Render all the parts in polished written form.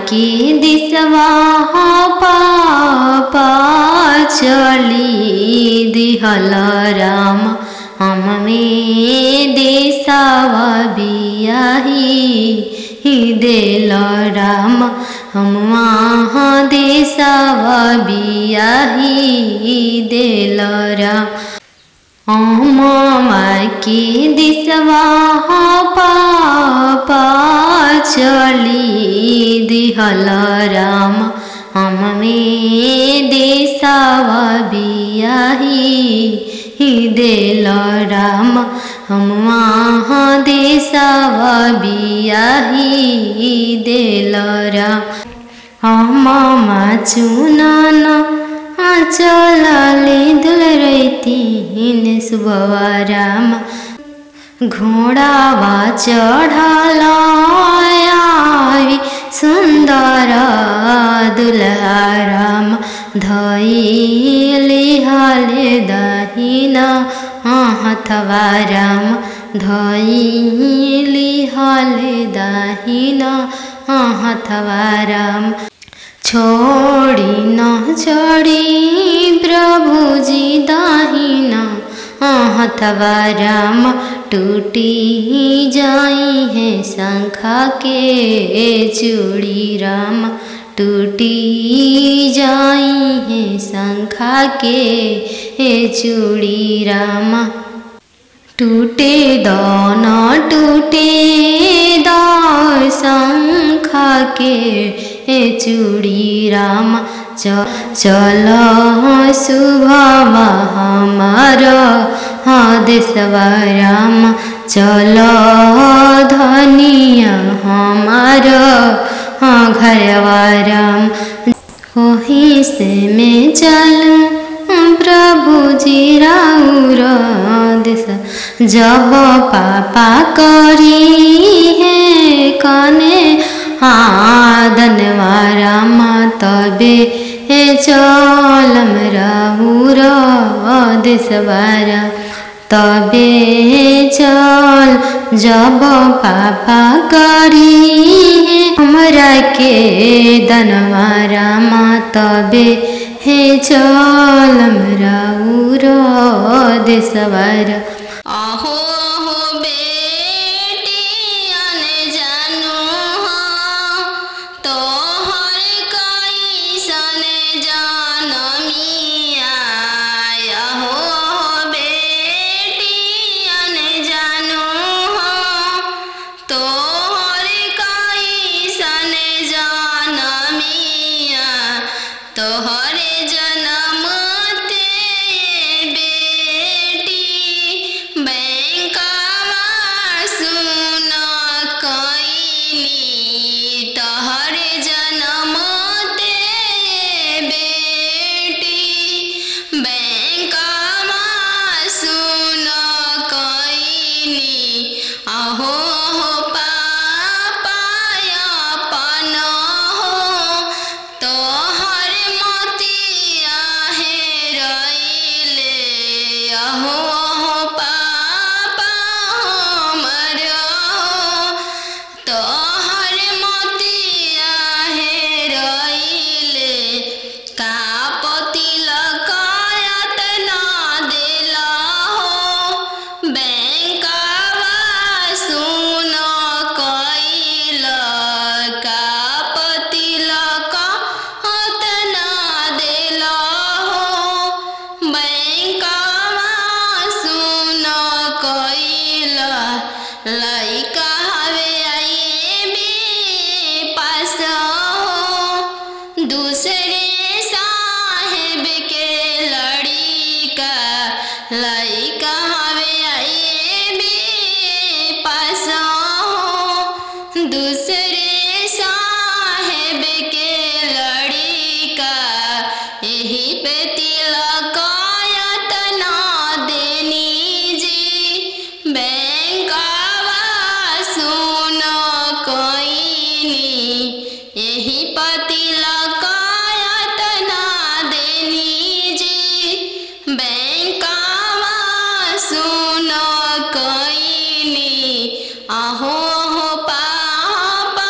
की दिसवा पापा चली दिहल राम हम में देसावा बियाही देल राम हम वहाँ देसावा बियाही देल राम की दिसवा पापा चली दिहल राम हम में देसावा बियाही देल राम हम वहाँ देसावा बियाही देल राम चुनन चलले दुल रहीन सुबवा राम घोड़ावा चढ़ल सुंदर दुल्हा राम धइले हले दहिना हथवा राम धइले हले दहिना हथवा राम छोड़ी न छोड़ी प्रभुजी दाहिना हथवा राम टूटी जाई है शंखा के चूड़ी राम टूटी जाई है शंखा के चूड़ी राम टूटे दान टूटे शंखा के चूड़ी राम चल शुभवा हमार देशवा राम चल धनिया हमार घरवा राम वहीं से मैं चलूँ प्रभुजी राउर देश जब पापा करी है कने आदनवा राम तबे चलम राउर देशवा राम तबे चल जब पापा करी हमरा के दनवा राम तबे चलम राउर देशवा राम आहो बेटियन जानू तोहर कैसन जनमिया आहो बेटियन जानू तोहर कैसन जनमिया तोहर जन्म ते बेटी बैंकवा सुन कइनी तोहर जन्म ते बेटी बैंकवा सुन कइनी आहो पापाया अपन हो तोहर मोतिया हेरइले आहो पापा हमर तोहर मोतिया हेरइले का तिलकायत ना देला हो बैंकवा सुन कइल का तिलकायत ना देला हो बैंकवा सुन कइल लइका हवे आईबी पास हो दूसरे साहेब के लड़िका लइका हवे आईबी पास हो दूसरे साहेब के लड़िका यही पे तिलकायत ना देनी जी बैंकवा सुन कइनी यही पे तिलकायत ना देनी जी बैंकवा सुन कइनी आहो पापा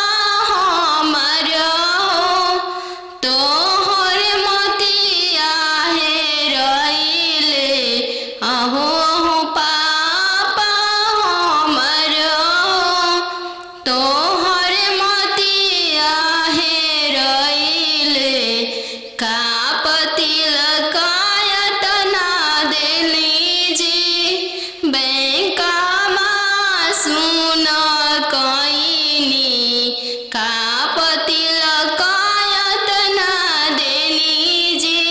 तोहर मोतिया हेरइले का पतिलकायत ना देनी जी बैंकमा सुन कइनी का पतिलकायत ना देनी जी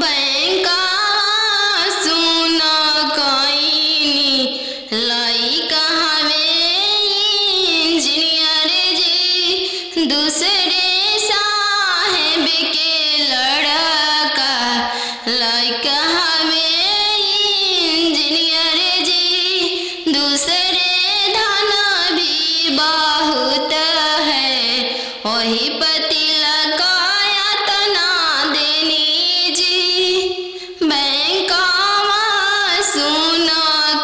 बैंकमा सुन कइनी लइका दूसरे साहेब के लड़का लइका हमें इंजीनियर जी दूसरे धन भी बहुत है वही पतिलकायत ना देनी जी बैंकमा सुन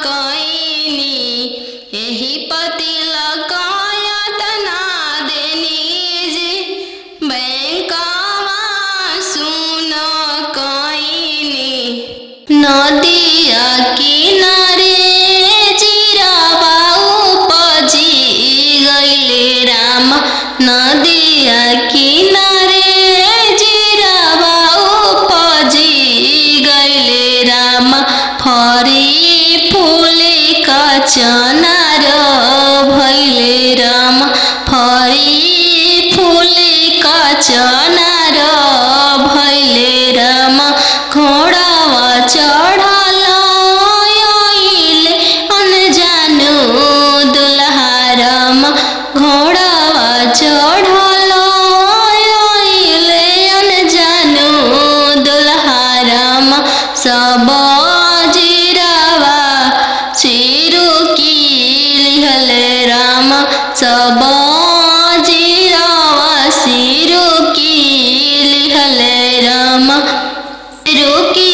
कइनी यही पतिलकायत ना नदिया किनारे जीरावा उपजी गइले राम नदिया किनारे जीरावा उपजी गइले राम फरी फूले का चनार भइले राम फरी फूले का चनार भइले राम घोड़ावा चढ़ल आइले अनजानो दुल्हा राम घोड़ावा चढ़ल आइले अनजानो दुल्हा राम सब जीरावा चिरू की लिहले राम सब जीरावा सिरू की लिहले राम रुकी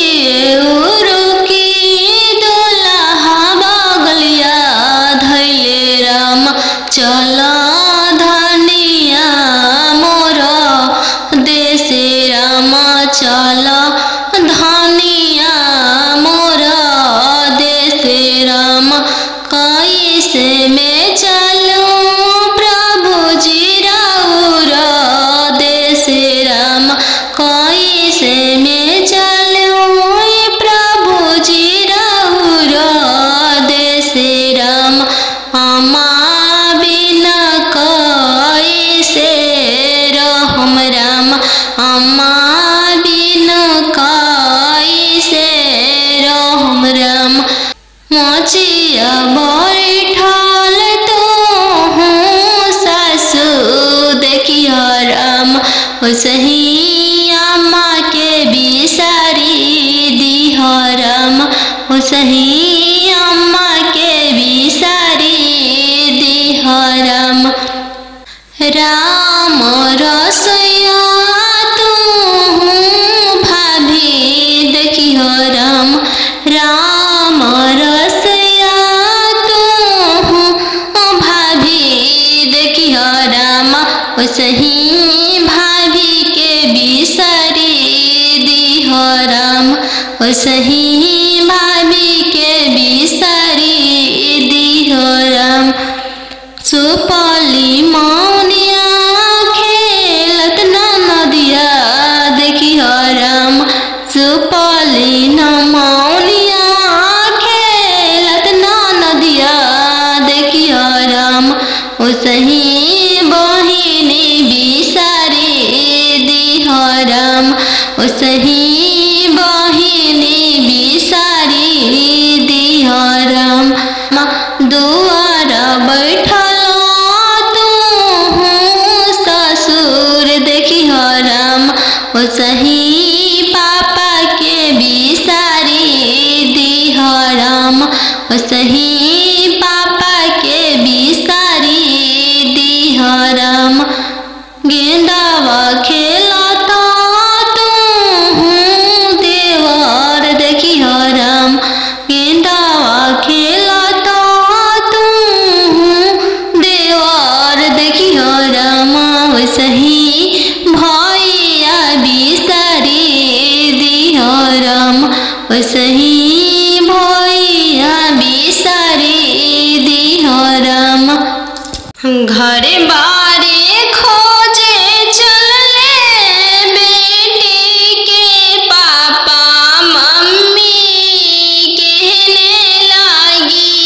दुल्हा बगलिया धैले राम चल धनिया मोर देश राम चल धनिया मोर देश राम कैसे में चलूं प्रभु जी राउर देश राम कैसे में चलूं प्रभु जी राउर देश राम अमा बिना कैसे रहम राम अमा बिना कैसे रहम राम मोचिया बैठल तो हूँ सासु देखिया राम सही अम्मा के बिसारी दिह राम सही अम्मा के बिसारी दिह राम राम रसोया तू भाभी देखिह राम राम रसोया तू भाभी देखिह राम सही भाभी के बिसारी दिह राम सही भाभी के बिसारी दिह राम सुपली मौनिया खेलत नदिया देखिह राम सुपली मौनिया खेलत नदिया देखिह राम सही बहिनी बिसारी दिह राम सही बहिनी बिसारी दिह राम दुआर बैठल तू ससुर देखिह राम सही पापा के बिसारी दिह राम सही पापा के बिसारी दिह घरे बारे खोजे चलले बेटी के पापा मम्मी कहने लगी।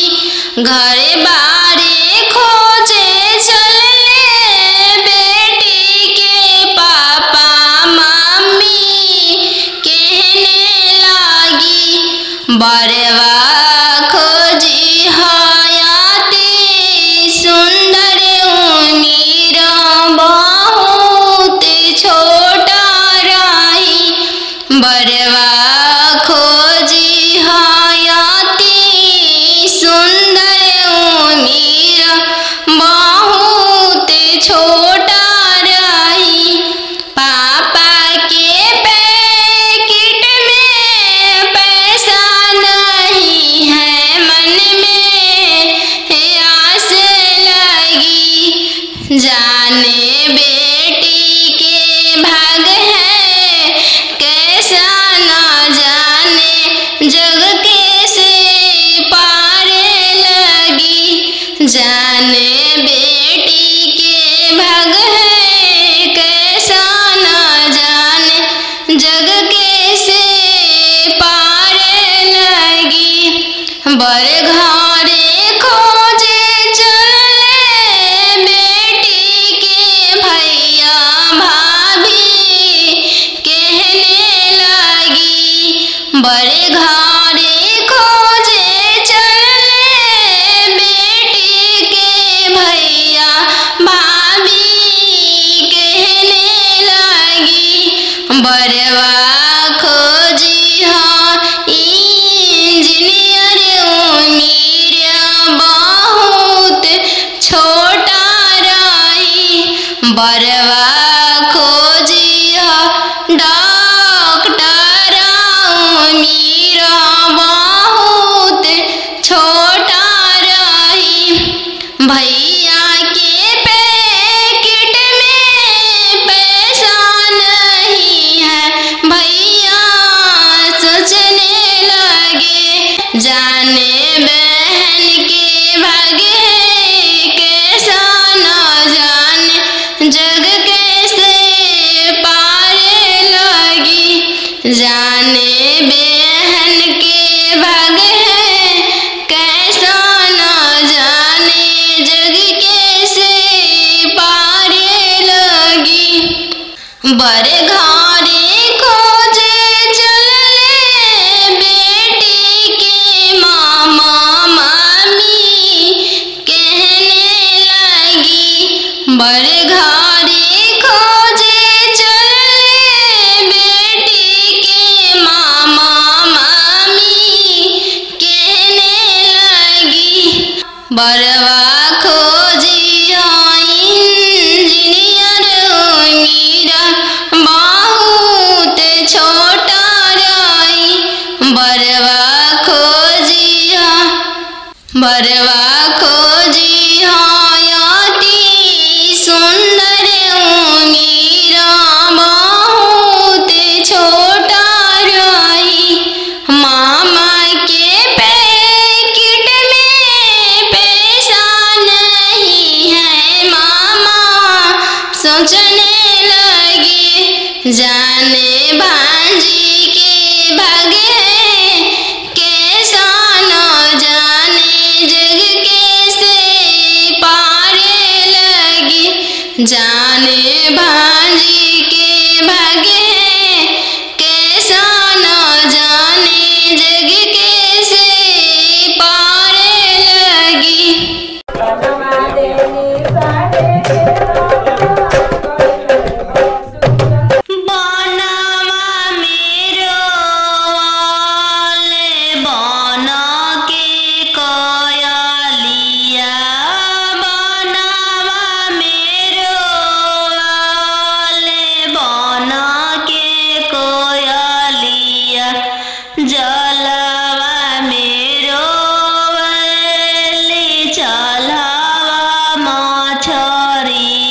घरे बारे खोजे चलले बेटी के पापा मम्मी कहने लगी। बरवा खोजी हयाती सुंदर उमीर बहुत छोटा रही। बरवा खोजी हयाती सुंदर उमीर बहुत छोटा रही। पापा के पैकेट में पैसा नहीं है, मन में आस लगी। जाने बेटी के भाग है कैसा न जाने, जग कैसे पार लगी। जाने बेटी के भाग है कैसा न जाने, जग कैसे पार लगी। बर घरे खोजे चलले बेटी के भैया भाभी कहने लगी। बड़े घरे खोजे चलले बेटी के भैया भाभी कहने लगी। बरवा खोजी हाँ इंजीनियर उमीर बहुत छोटा रही। बरवा खोजी डॉक्टर उमीर बहुत छोटा रही। भैया के पैकेट में पैसा नहीं है, भैया सोचने लगे। जाने बहन के भागे कैसा न जाने, जग कैसे पार लगी। जाने बहन के भागे कैसा न जाने, जग कैसे पार लगी। बड़े घरे खोजे चलले बेटी के मामा मामी कहने लगी। बड़े घरे खोजे चलले बेटी के मामा मामी कहने लगी। बरवा खोजी इंजीनियर उमीर बहुत छोटा रही। बरवा खोजी हयाती सुंदर उमीर बहुत छोटा रही। मामा के पैकेट में पैसा नहीं है, मामा सोचने लगे। जाने भांजी के भागे कैसा न जाने, जग कैसे पार लगी। जाने भांजी के भागे कैसा न जाने, जग कैसे पार लगी। चलवा मछरी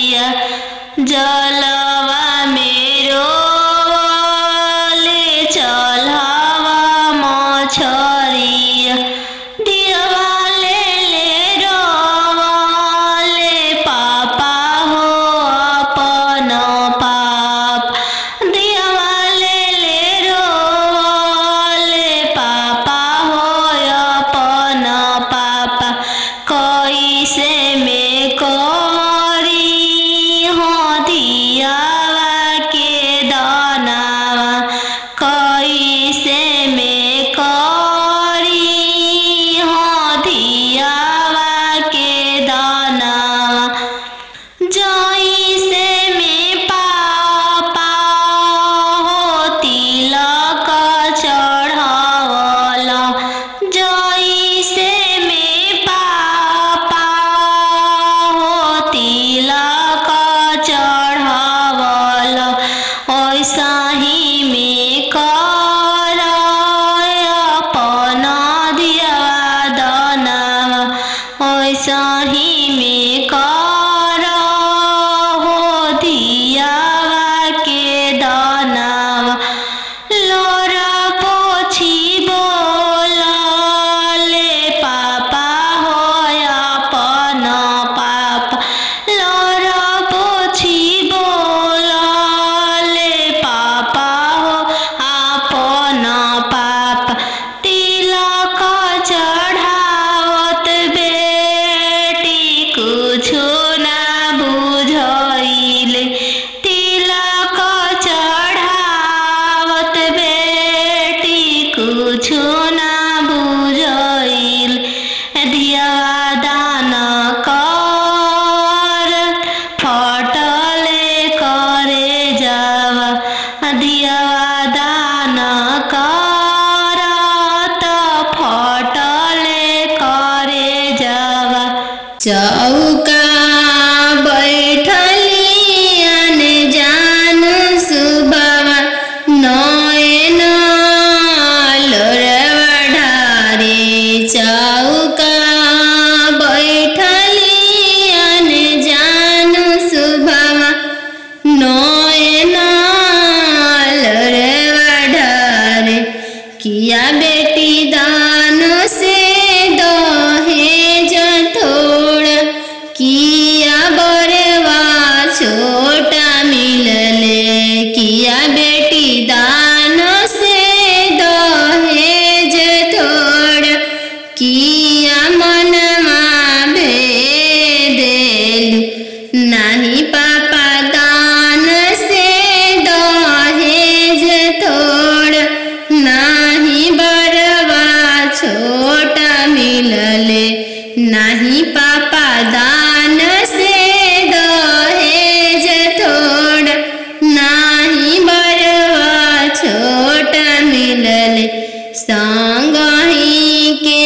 नाही पापा दान से दहेज थोड़ा, नाही बरवा छोटा मिलले, नाही पापा दान से दहेज थोड़ा, नाही बरवा छोटा मिलले। संगही के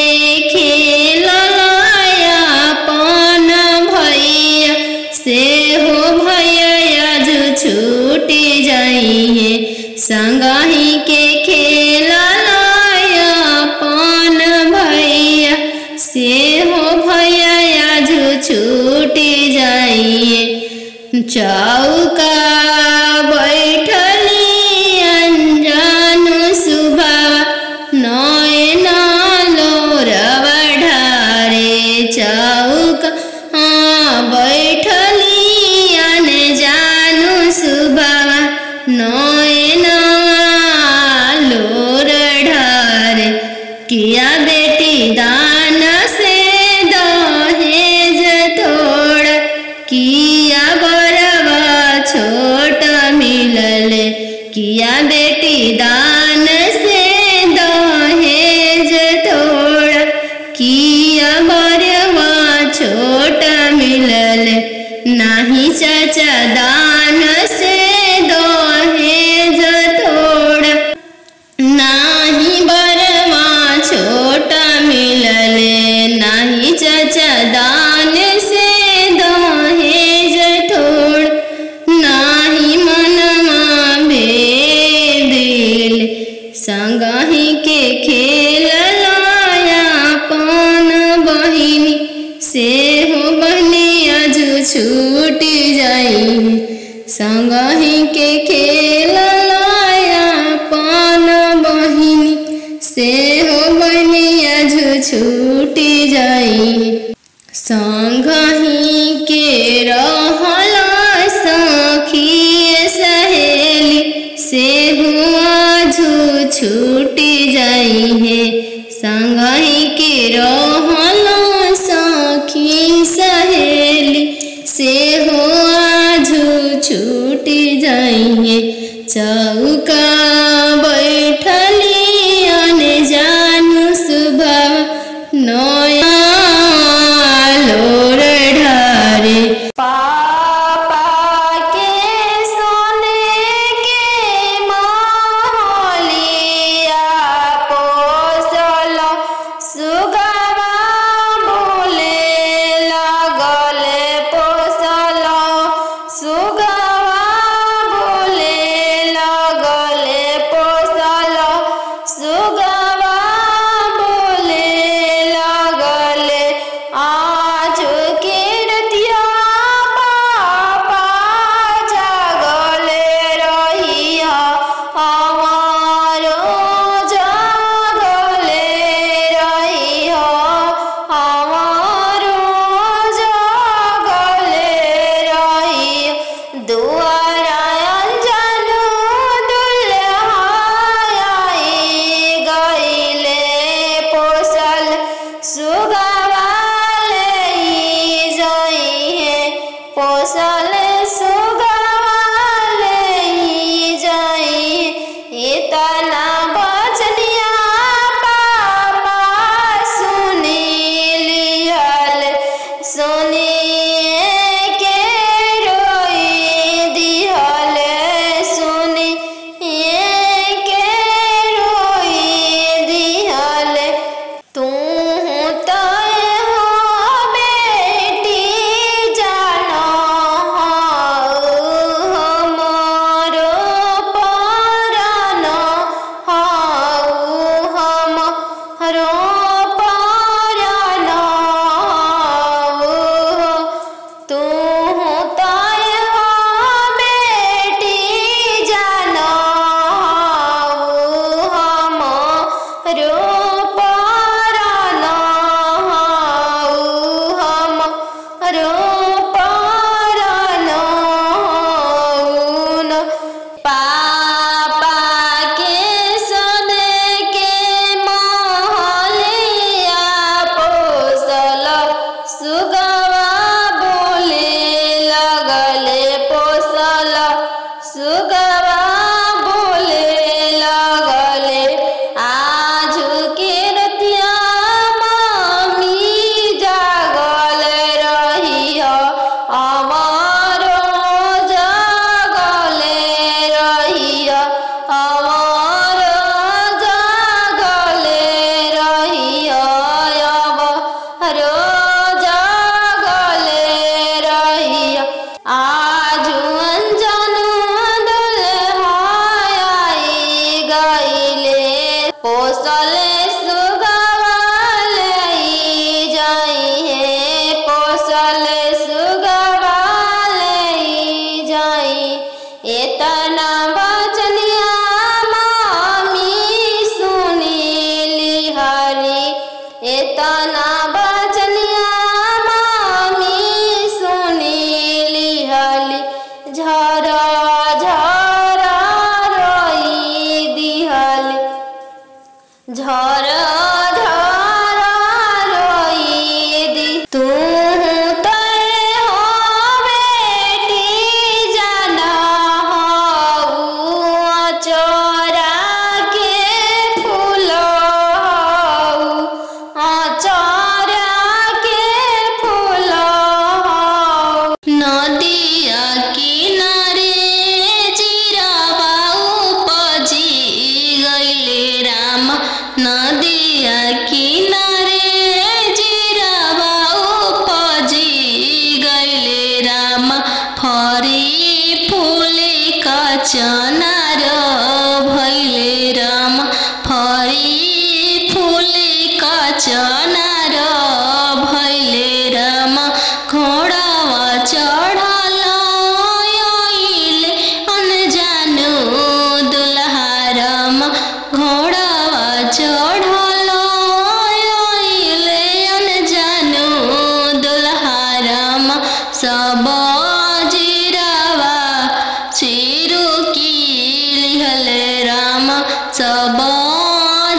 खेललाया पन भैया से हो भैया जो छूटी जाइए, संगही के खेललाया पन भैया से हो भैया जो छूटी जाइए। चौका बैठली अनजान सुबह, नयन लोरवा ढारे, चौका बैठली अनजान सुबह, नयन लोर ढारे। किया बेटी दान से दहेज थोड़ा, किया बरवा छोटा मिलले, किया बेटी दान से दहेज थोड़ा, किया बरवा छोटा मिलले। नाही चाचा दान से दहेज थोड़ा, नाही बरवा छोटा मिलले, नाही चाचा दान से दहेज थोड़ा, नाही मनमा भेदिल। संगही के खेललाया पन बहिनी से हो बहनिया जो छूटी जाई, संगही के खेललाया पन बहिनी से हो बहनिया जो छूटी जाई। संगही के रहला सखी सहेली से हुआ जो छूटी जाई है, संगही के रहला सखी सहेली से हुआ जो छूटी जाई है। चौका बैठली अनजान सुबह, नया लोर ढारे। पापा के सोने के महलिया पोसल, सुगवा बोले लगले पोसल, सुगवा बोले लगले पोसल, सुगवा बोले लगले। आज के रतिया पापा जागले रहिया, हमारो जागले रहिया, हमारो जागले रहिया। दुआरा अंजन दुल्हा आई गईले पोसल, सुगवा ले जाइए पोसल, सुगवा ले जाइए। इतना बचनिया पापा सुनी लियल, सुनिए के रोई दिहल, सुनिए के रोई दिहल। तू तय हो बेटी जानो आजू अनजानू दुल्हा आई गईले पोसले सुगवा ले जाई है पोसले सुगवा ले जाई इतना बचनिया मामी सुनीली हरी इतना बचनिया मामी सुनीली हली झरा झरा रोई दिहली झरा झरा रोई दी तू तय हो बेटी जाना हो चोरा के फूल चोरा के फूल नदिया किनारे जीरावा उपजी गईले राम नदिया किनारे जीरावा उपजी गईले राम फरी फूले का चनार भैले राम फरी फूले का चनार भैले राम घोड़ावा चढ़ल आइले अनजानु दुल्हा राम घोड़ावा चढ़ल आइले अनजानु दुल्हा राम सब जीरावा चिरू की लिहले राम सब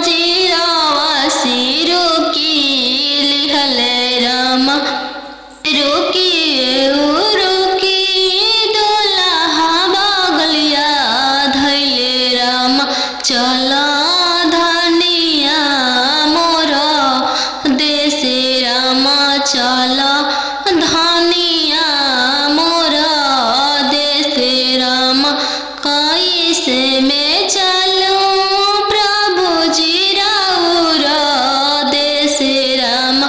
जीरावा सिरू की लिहले राम रुकी रुकी दुल्हा बगलिया धैले राम चल धनिया मोर देशे राम चल धनिया मोर देशे राम कैसे में चलूं प्रभु जी राउर देशे राम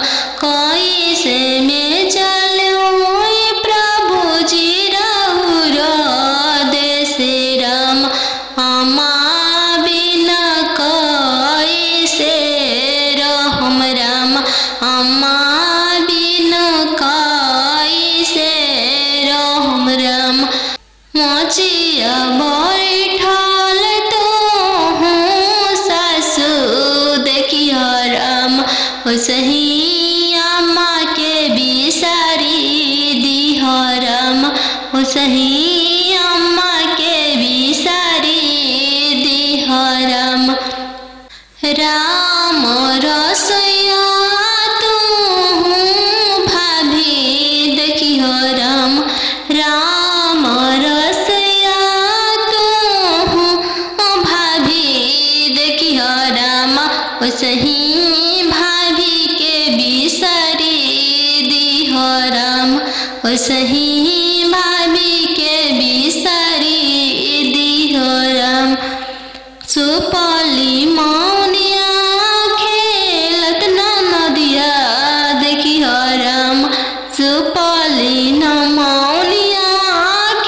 कैसे में चलूं प्रभु जी राउर देशे राम अम्मा बिना कैसे रहम राम अम्मा बिना कैसे रहम राम मोचिया बैठल तो सासू देखियो राम सही अम्मा के बिसारी दिह राम सही अम्मा के बिसारी दिह राम राम रसैया तू भाभी देखियो राम राम रसैया तू भाभी देखियो राम सही भाभी के बिसारी दिह राम सही भाभी के बिसारी दिह राम सुपली मौनिया खेलत नदिया देखियो राम सुपली मौनिया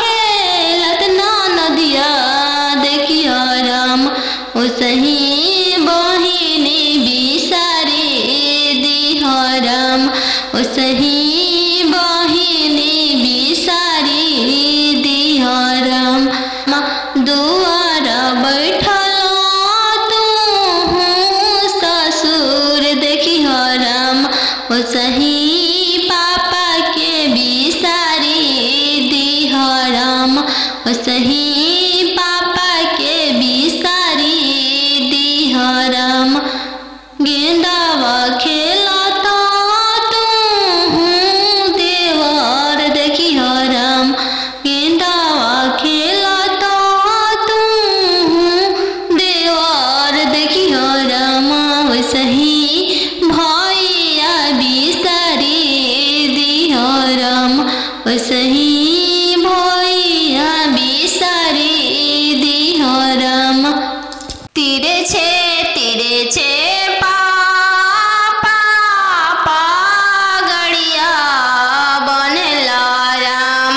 खेलत नदिया देखियो राम सही बहिनी बिसारी दिह राम सही बहिनी बिसारी दिह राम दुआर बैठल तू ससुर देखियो राम सही पापा के बिसारी दिह राम सही पापा के बिसारी दिह राम गेंदावा खेलता तू देवर देखियो राम गेंदावा खेलता तू देवर देखियो राम सही भैया बिसारी दिह राम सही भैया बिसारी दिह राम तीरे छे पापा गड़िया बनेला राम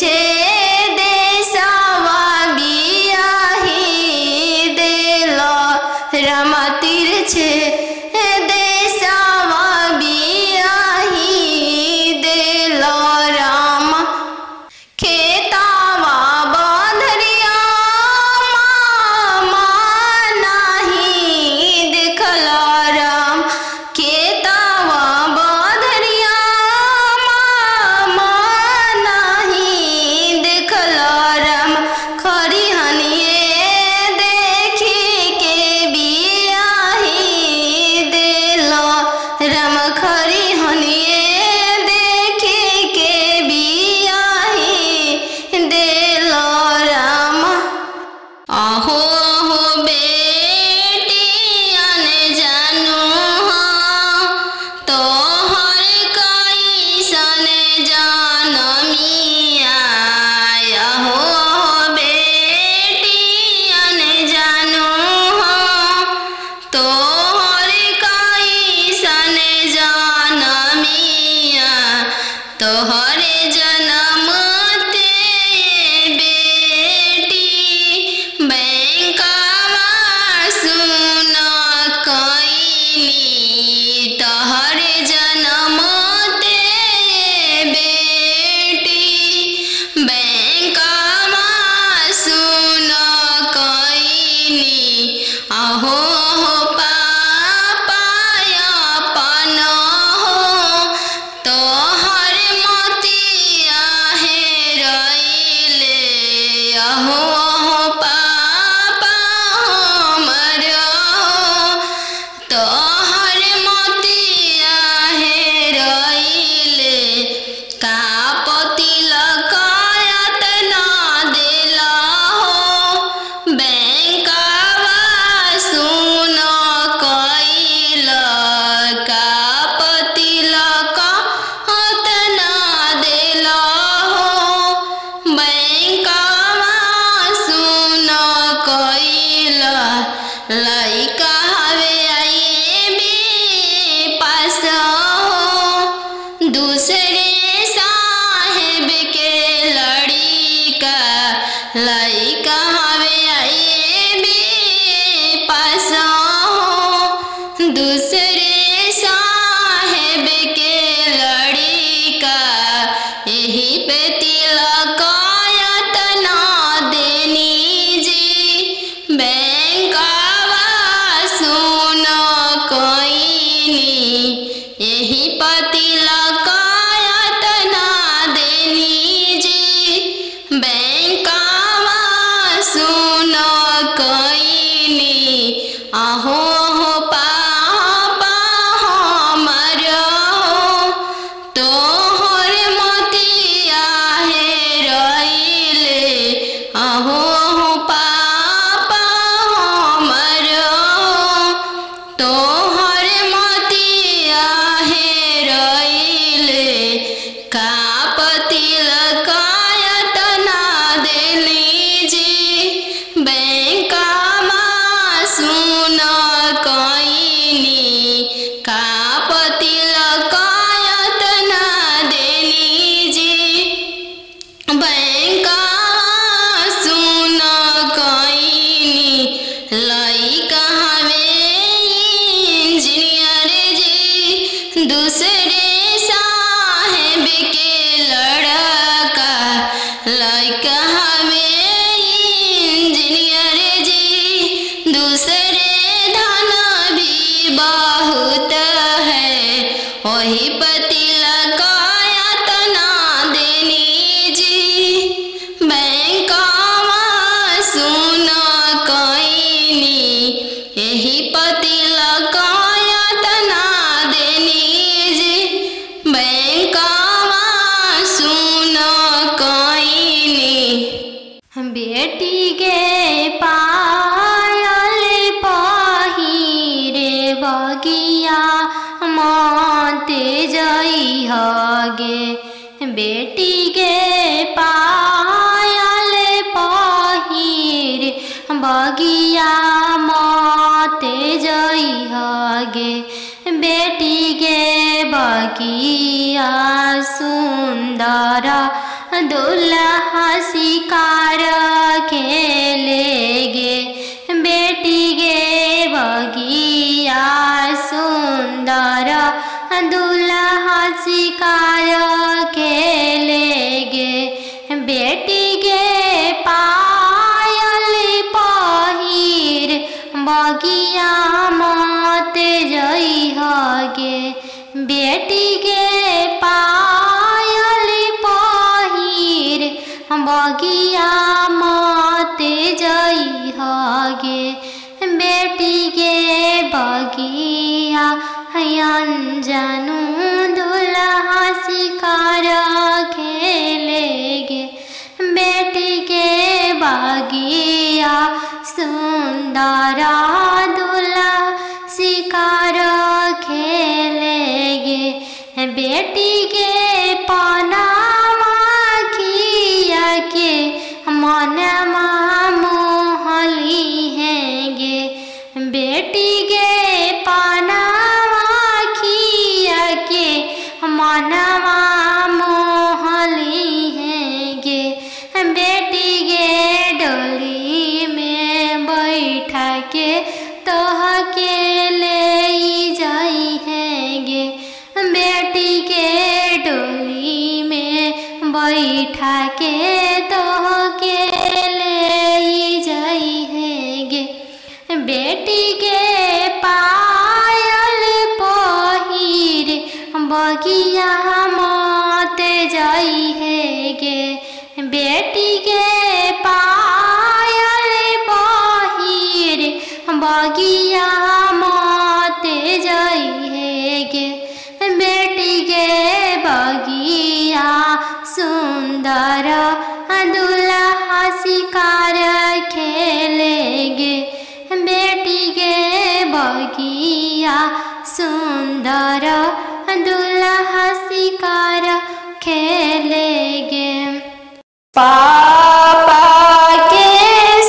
छे देशवा बियाही देलो राम तिरछे देशवा बियाही देलो राम खेतावा बंधरिया मामा नहीं देखलो राम खेतावा बंधरिया मामा नहीं देखलो राम खरी हनिए देखी के बियाही देलो राम खरी हनिए देखी के बियाही देलो राम आहो हो बेटियन जानू तोहर कैसन जनमिया आहो बेटियन जानू तोहर कैसन जनमिया तोहरे जन्म ते बेटी बैंकवा सुन कईनी तोहरे जन्म ते बेटी बैंकवा सुन कईनी आहो हो पापा अपन हो तोहर मोतिया हेरैले आहो हो पापा हमर तोहर मोतिया हेरैले कापति लकायत ना देला हो बैंकवा सुन कइल कापति लकायत ना देला हो बैंकवा सुन कइल लइका हवे आईबी पास हो दूसरे साहेब के लड़िका लइका हवे आईबी पास हो दूसरे साहेब के लड़िका यही पे तिलकायत ना देनी जी बैंकवा सुन कईनी यही पति लकायत ना देनी जी बैंकवा सुन कईनी आहो हो पापा हमर तोहर मोतिया हेरैले आहो हो पापा हमर तोहर मोतिया हेरैले कापति लकायत ना देली जी बैंकवा सुन कईनी कापति लकायत ना देली जी बैंकवा सुन कईनी लइका हवे इंजीनियर जी दूसरे साहेब के लड़का लइका हवे इंजीनियर जी दूसरे धन भी बहुत है वही पति लकायत ना देनी जी बैंकवा सुन कईनी यही पति लकायत ना देनी जी बैंकवा सुन कईनी बेटी गे पायल पहिरे बगिया माते जई हगे बेटी गे पायल पहिरे बगिया माते जई हगे बेटी गे बगिया सुंदर दुल्हा शिकार खेलेगे बेटी गे बगिया सुंदर दुल्हा शिकार खेलेगे बेटी गे पायल पहिर बगिया मत जइहगे बेटी गे पायल पहिर बगिया मत जइहगे बेटी गे बगिया अनजानु दुल्हा शिकार खेलेगे बेटी के बगिया सुंदर दुल्हा शिकार खेलेगे बेटी के पनामा खिया के मनमा मोहली हैगे बेटी के पनामा खिया के मनवा मोहली हैगे बेटी गे डोली में बैठा के तोह के ले जाई हैगे बेटी के डोली में बैठा के तोह के ले जाई हैगे बेटी के पायल पहिर बगिया मत जाई हैगे बेटी के पायल पहिर बगिया मत जाई हैगे बेटी के बगिया सुंदर दुल्हा शिकार खेलेगे बेटी के बगिया सुंदर दुल्हा शिकार खेलेगे पापा के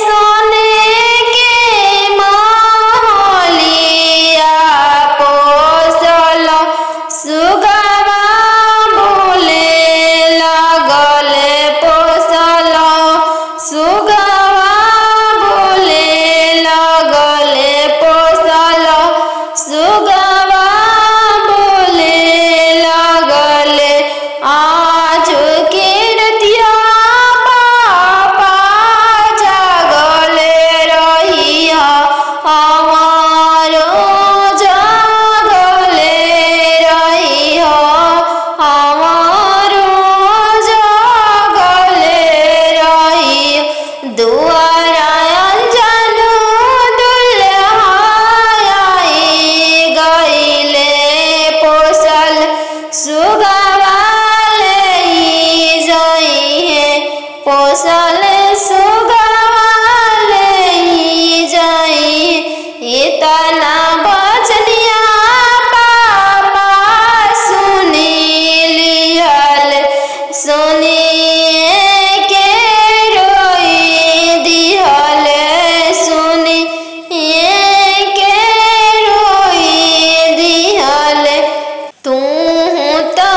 सोने के महलिया पोसल सुगवा बोले लगले पोसल सुगवा बोले लगले पोसल सुगवा बोले लगले आज के रतिया पापा जागले रहिया हमारो जागले रहिया हमारो जागले रहिया दुआरा अनजानु दुल्हा आई गइले पोसल सुगवा पोसल सुगवा जाई इतना बचनिया पापा सुनी लियल सुनिए के रोई दिहल सुनिए के रोई दिहल तू तो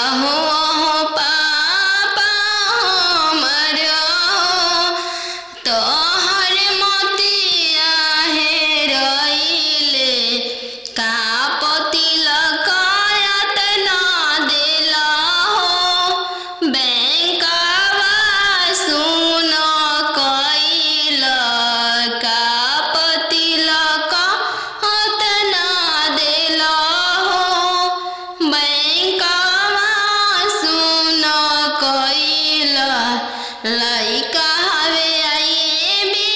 आहो पापा हमरो तोहर मोतिया हेराइले का पति लकायत ना देला हो बैंकवा सुन कइला का पति लकायत ना देला हो बैंकवा सुन कइला लइका हवे आईबी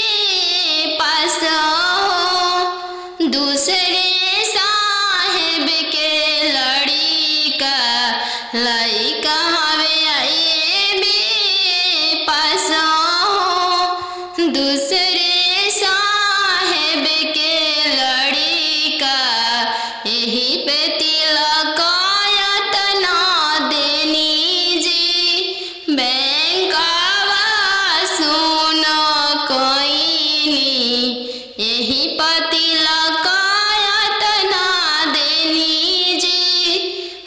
पास हो दूसरे साहेब के लड़का लइका हवे आईबी पास हो दूसरे साहेब के लड़का यही पे तिलकायत ना देनी जी बैंकवा सुन कइनी यही पति लकायत ना देनी जी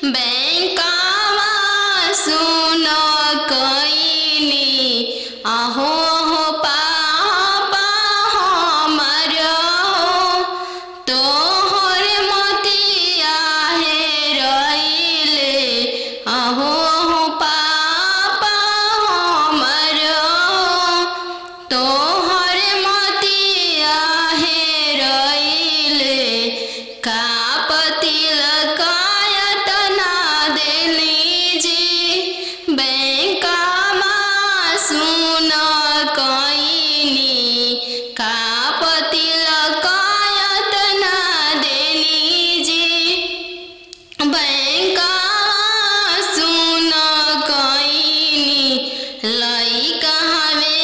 बैंकवा सुन कइनी आहो पापा हमरो तोहर मोतिया हेराइले आहो पापा हमरो तोहर मोतिया हेराइले का पति लकायत ना देली जी बैंकवा सुन कइनी का पति लकायत ना देनी जी बैंकवा सुन कइनी लइका हवे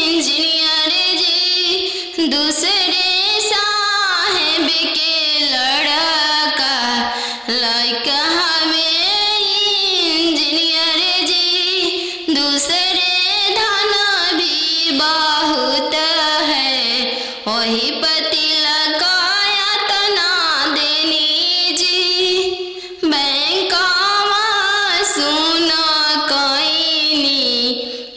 इंजीनियर जी दूसरे साहेब के लड़का लइका हवे इंजीनियर जी दूसरे धन भी बहुत है वही पति लकायत ना देनी जी बैंकवा सुन कइनी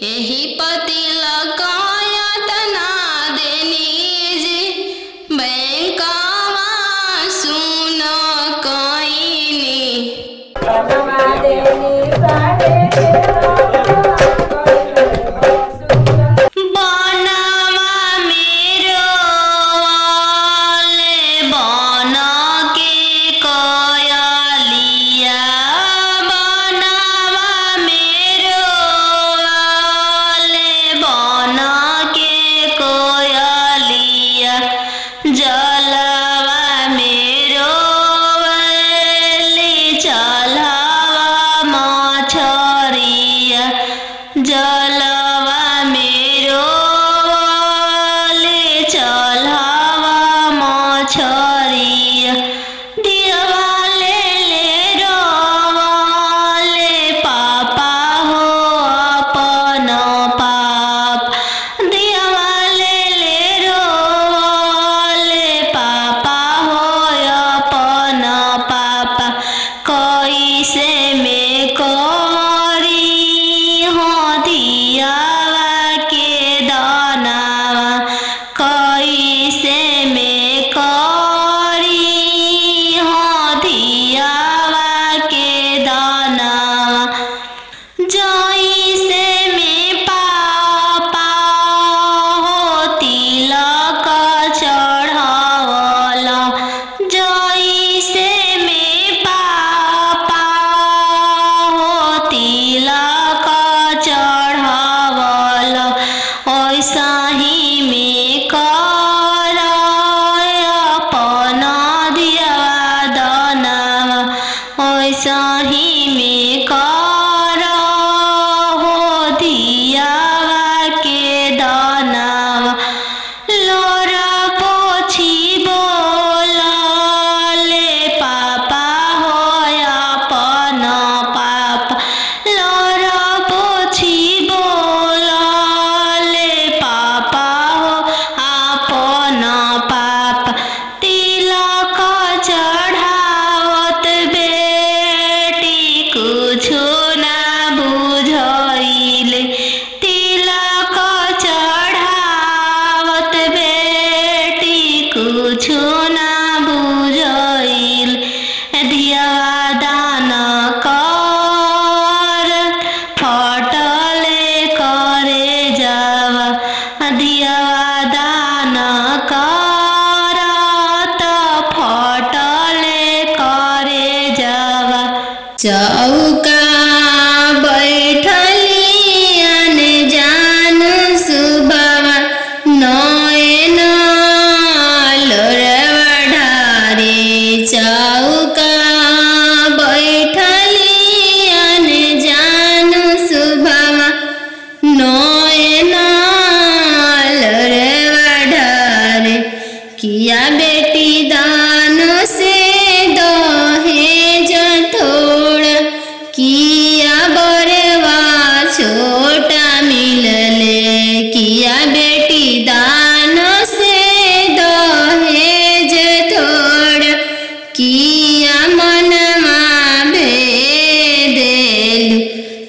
यही पति लकायत ना देनी जी बैंकवा सुन कइनी बनवा मेरो वाले बन के कयलिया बनवा मेरो वाले बन के कोयलिया जलवा मेरो वाले चलवा मछरिया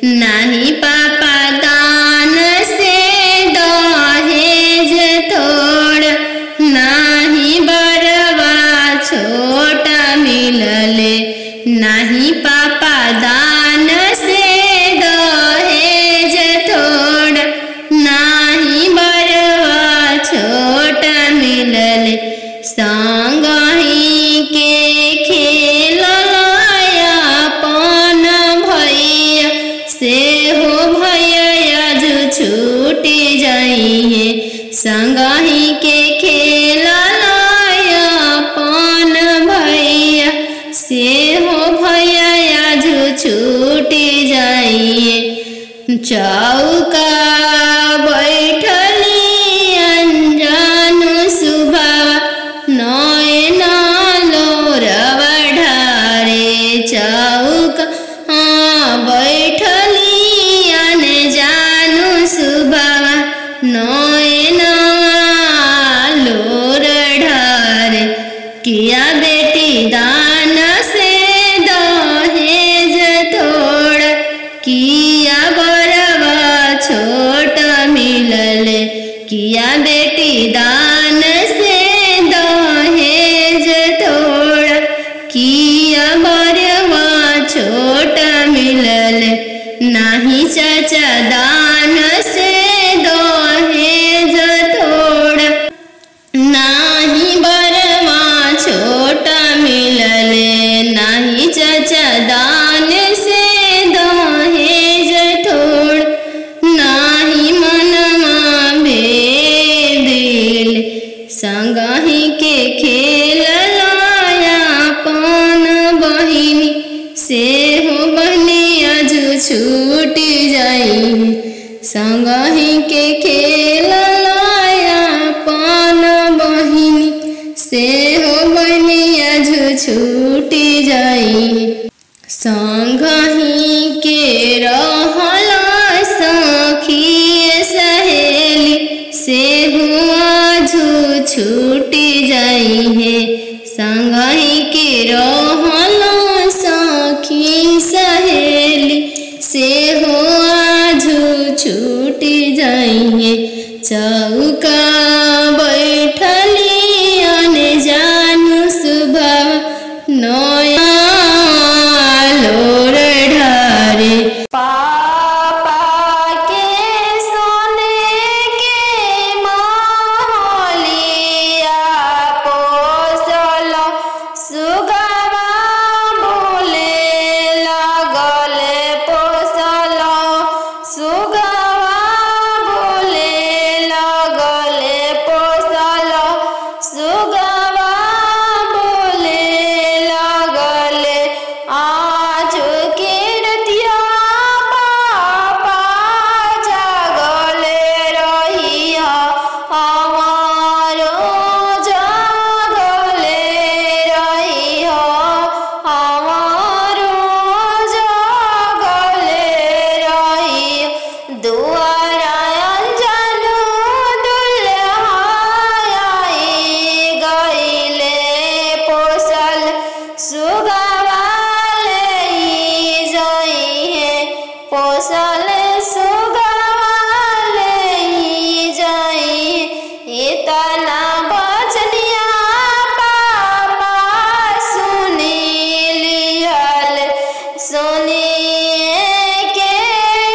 नाही पापा दान से दहेज थोड़, नाही बरवा छोटा मिलले, नाही पापा दान से दहेज थोड़, नाही बरवा छोटा मिलले। संगही के खेल अपन भैया से हो भैया जो छूटी जाइए, संगही के खेल अपन भैया से हो भैया जो छूटी जाइए। चौका बैठली अनजान सुबह, नयन लोरवा ढारे, चौका बैठली अनजान सुबह, नयन लोर ढारे। किया बेटी दान से दहेज थोड़, किया बरवा छोट मिलले, किया बेटी दान से दहेज थोड़, किया बरवा छोट मिलले। नाही चाचा दान से दहेज थोड़, नाही बरवा छोटा मिलले, नाही चाचा दान से दहेज थोड़, नाही मनमा भेदिल। संगही के खेल अपन बहिनी से हो बहनिया जो छूटी जाई, संगही के खेल अपन बहिनी से हो बहनिया जो छूटी जाई। संगही के रहला सखी सहेली से हुआ जो छूटी जाई है, संगही के रहला सखी सहेली से हुआ जो छूटी जाई है। चौका बैठली अनजान सुबह, नया लोर ढारे। पापा के सोने के महलिया पोसल, सुगवा बोले लगले पोसल, सुगवा बोले लगले पोसल, सुगवा बोले लगले। आज के रतिया पापा जागले रहिया, हमारो जागले रहिया, हमारो जागले रहिया। दुआरा अनजान दुल्हा आई गइले पोसल, सुगवा ले जाइए पोसल, सुगवा ले जाइए। इतना बचनिया पापा सुनी लिहल, सुनिए के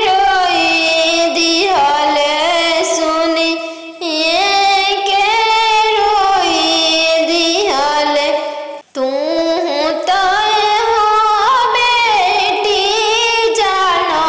रोई दिहल, सुनिए के रोई दिहल। तू तय हो बेटी जानो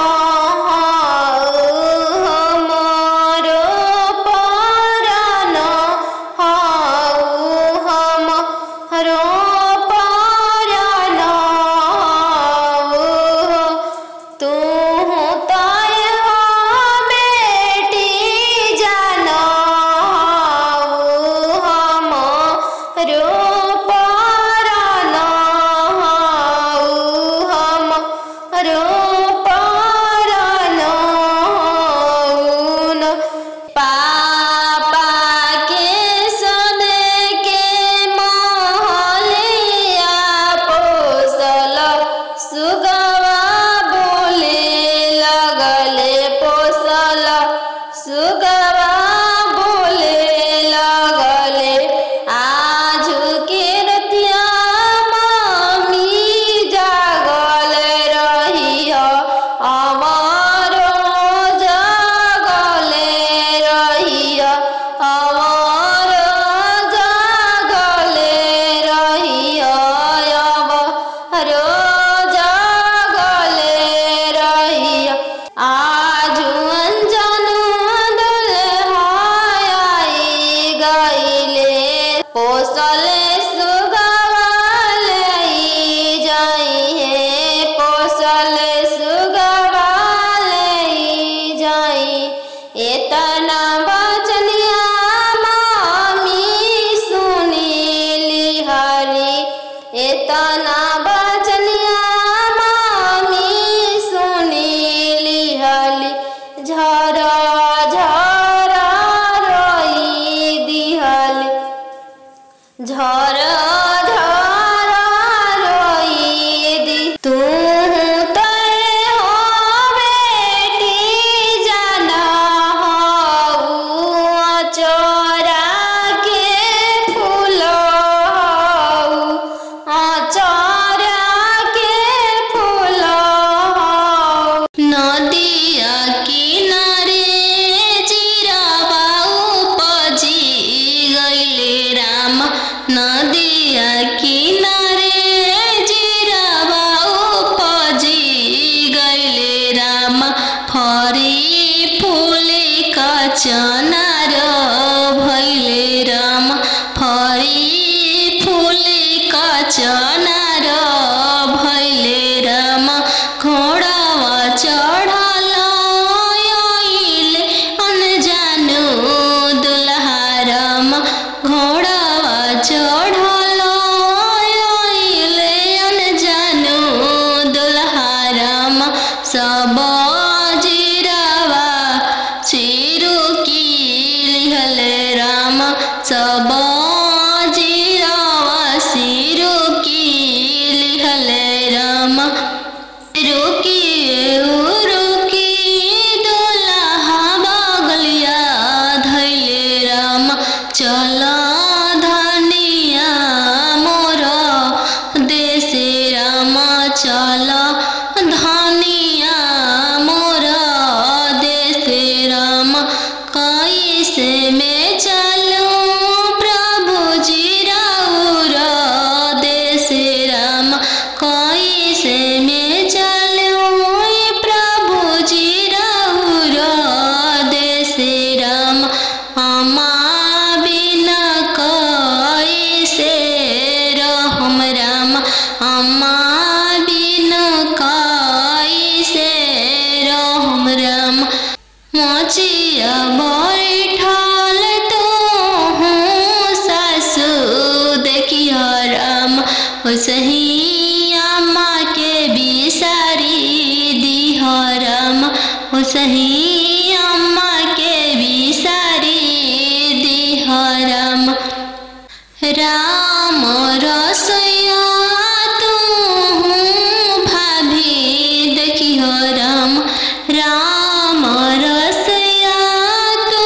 नदिया किनारे जिरावा उपजी गइले राम। नदिया किनारे जिरावा उपजी गइले राम। फरी फूले कचनार भइले राम। फरी फूले कचनार भइले राम। घोड़ावा चढ़ल आइले अनजानु दुल्हा राम। घोड़ावा चढ़ल आइले अनजानु दुल्हा राम। सब जिरावा चिरुकी लिहले राम। सब जिरावा सिरुकी लिहले राम। रुकी रुकी दुल्हा बगलिया धैले राम। चल धनिया मोर देश राम। चल धनिया मोर देश राम। कैसे में चलूं प्रभु जी राउर देश राम। कैसे में चलूं प्रभु जी राउर देश राम। अम्मा बिना कैसे रहम राम। अम्मा बिना कैसे रहम राम। मोचिया बैठल तू सासु देखिया राम। ओसही अम्मा के बिसारी दिह राम। ओसही अम्मा के बिसारी दिह राम। राम रसोइया तू भाभी देखियो राम। राम रसोइया तू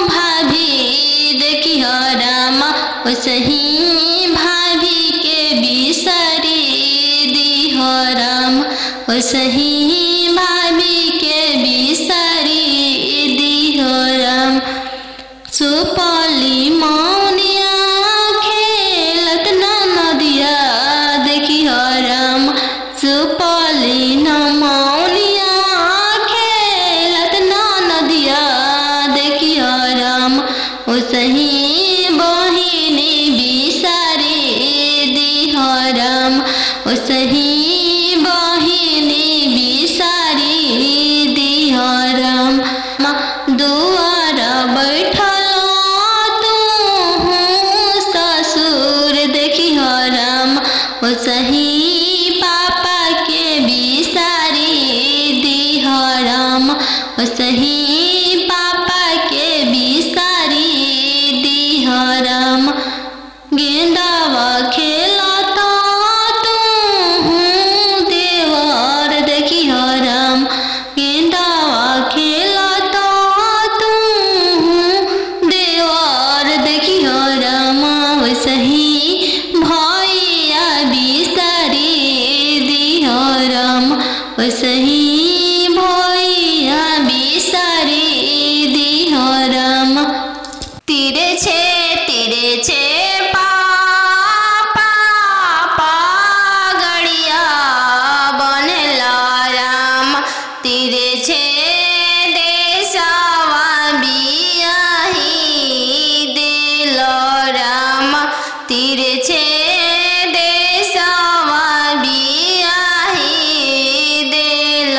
भाभी देखियो राम। ओसही भाभी के बिसारी दिह राम। ओसही भाभी के बिसारी दिह राम। सुपली मौनिया खेलत नदिया देखियो राम। सुपली मौनिया खेलत नदिया देखियो राम। ओसही बहिनी बिसारी दिह राम। ओसही बहिनी बिसारी दिह राम। दुआर बैठल तू ससुर देखियो राम। ओसही पापा के बिसारी दिह राम। ओसही पापा के बिसारी दिह राम। गेंदावा खेलता तू देवर देखियो राम। गेंदावा खेलता तू देवर देखियो राम। ओसही भैया बिसारी दिह राम। ओसही भैया बिसारी दिह राम। तीरे छे पापा गड़िया बनेला राम। तीरे छे देशवा बियाही दिल राम। तीरे छे देशवा बियाही दिल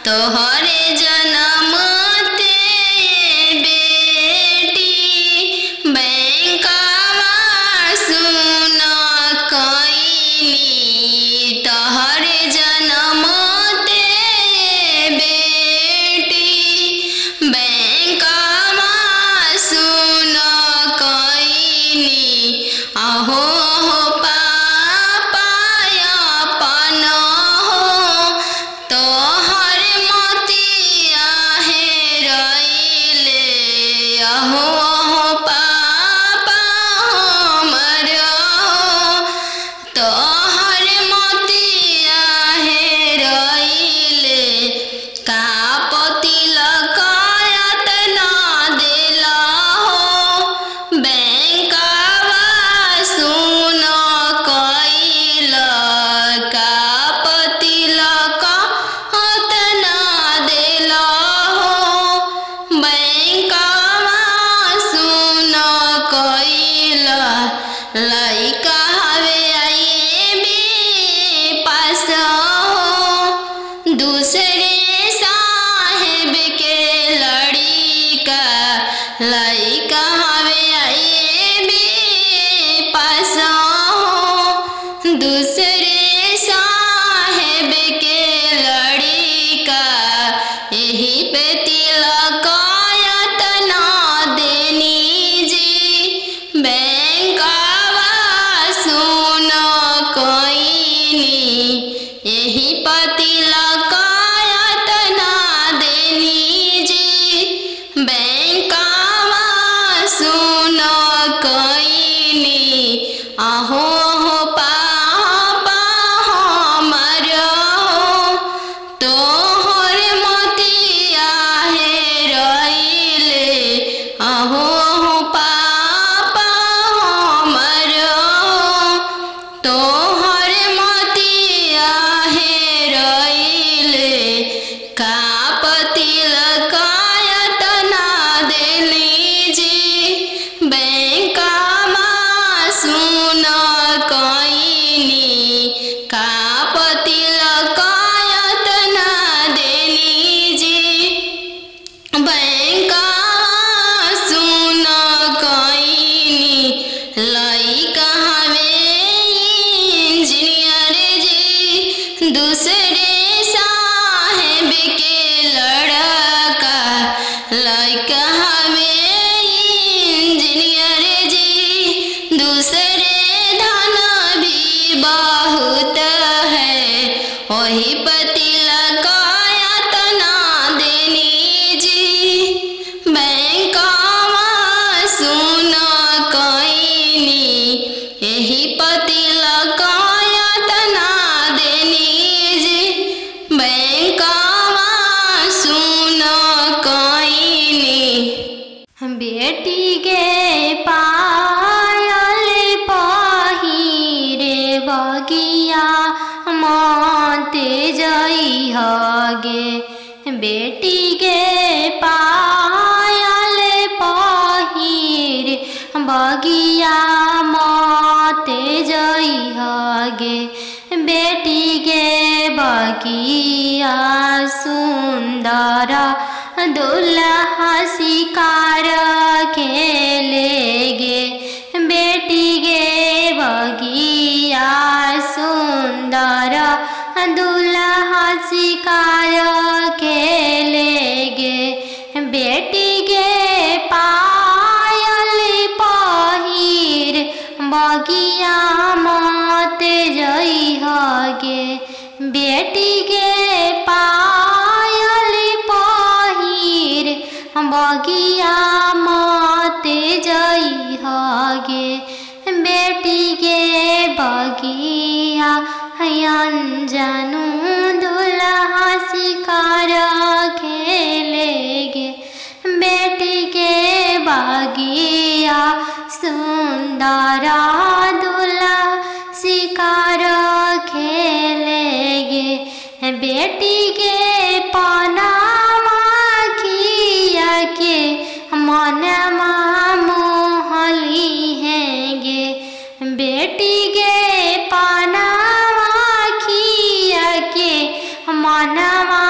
तोहरे जन्म ते बेटी बैंकवा सुन कईनी। तोहरे जन्म ते बेटी बैंकवा सुन कईनी। अहो हो पापाया पन हो तोहर मोतिया हेरैले। अहो हो पापा हमर तोहर मोतिया हेरैले। कापति लकायत ना देला हो बैंकवा सुन कईल। कापति लकायत ना देला हो बैंकवा सुन कईल। लइका हवे आईबी पास हो दूसरे साहेब के लड़िका। लइका हवे आईबी पास हो दूसरे साहेब के लड़िका। यही पे तिलकायत ना देनी जी बैंकवा सुन कईनी। यही पे तिलकायत ना देनी जी बैंकवा सुन कईनी। अहो हो पापा हमर तोहर मोतिया हेरैले। अहो हो पापा हमर तोहर मोतिया हेरैले। कापति लकायत ना देली जी बैंकवा सुन कईनी। कापति लकायत ना देली जी बैंकवा सुन कईनी। लइका हवे इंजीनियर जी दूसरे साहेब के लड़का। लइका हवे इंजीनियर जी दूसरे धन भी बहुत है। वही पति लकायत ना देनी जी बैंकवा सुन कईनी। यही पति लकायत ना देनी जी बैंकवा सुन कईनी। बेटी गे पायल पहिरे बगिया माते जइहगे। बेटी गे पायल पहिरे बगिया माते जइहगे। बेटी गे बगिया सुंदर दुल्हा शिकार खेलेगे। बेटी गे बगिया सुंदर दुल्हा शिकार खेलेगे। बेटी गे पायल पहिर बगिया मत जइहगे। बेटी गे पायल पहिर बगिया मत जइहगे। बेटी गे बगिया अनजानु दुल्हा शिकार खेलेगे। बेटी के बगिया सुंदर दुल्हा शिकार खेलेगे। बेटी के पनामा खिया के मनमा मोहली हैगे। बेटी के पनामा खिया के मनवा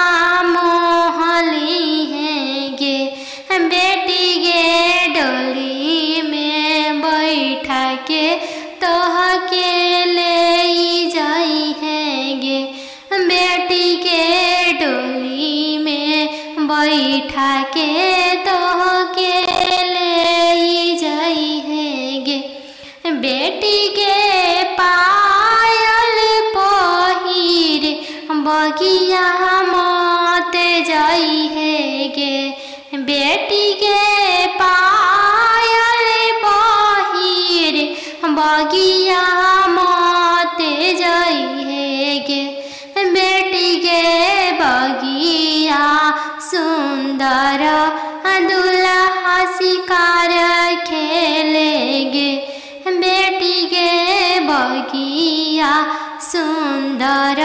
बैठा के तोह के ले जाई है गे। बेटी के पायल पहिरे बगिया मत जाई है गे। बेटी के पायल पहिरे बगिया मत जाई है गे। बेटी के बगिया सुंदर दुल्हा शिकार खेलेगे। बेटी के बगिया सुंदर